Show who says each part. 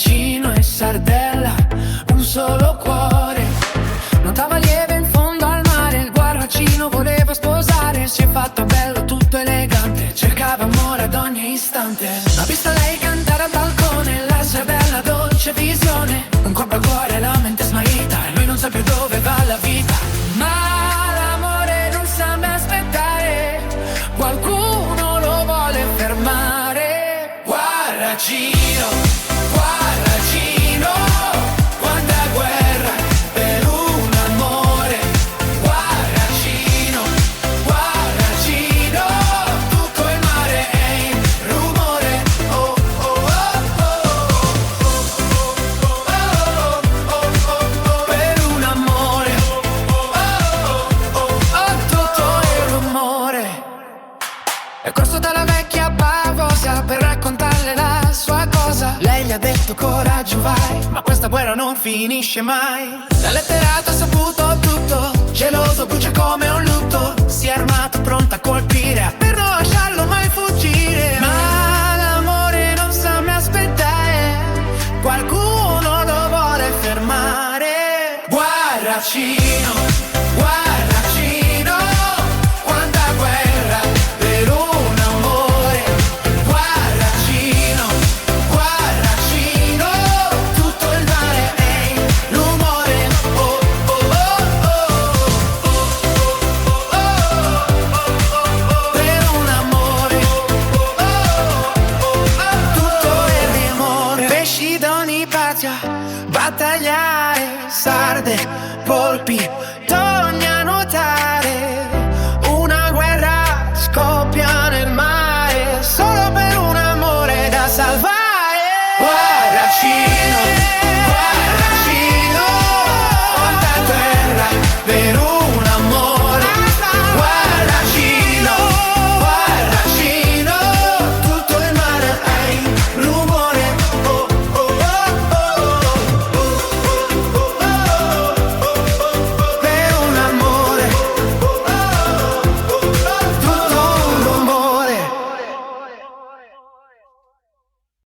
Speaker 1: Guarracino e sardella, un solo cuore. Nuotava lieve in fondo al mare, il guarracino voleva sposare. Si è fatto bello, tutto elegante, cercava amore ad ogni istante. Ha visto lei cantare al balcone, la sardella dolce visione. Un colpo al cuore, la mente smarrita, e lui non sa più dove va la vita. Ma l'amore non sa mai aspettare, qualcuno lo vuole fermare. Guarracino, Guarracino, quanta guerra per un amore. Guarracino, Guarracino, tutto il mare è in rumore. Oh, oh, oh, oh, per un amore. Tutto il rumore. È corso dalla vecchia bavosa per raccontarle la sua cosa. Lei gli ha detto coraggio vai, ma questa guerra non finisce mai. La letterata ha saputo tutto, geloso brucia come un lutto. Si è armato pronto a colpire, per non lasciarlo mai fuggire. Ma l'amore non sa mai aspettare, qualcuno lo vuole fermare. Guarracino, Guarracino, quanta guerra per un amore. Guarracino, Guarracino, tutto il mare è in rumore. Oh, oh, oh, oh, per un amore. Tutto il rumore. Pesci d'ogni patria, battagliare, sarde, polpi,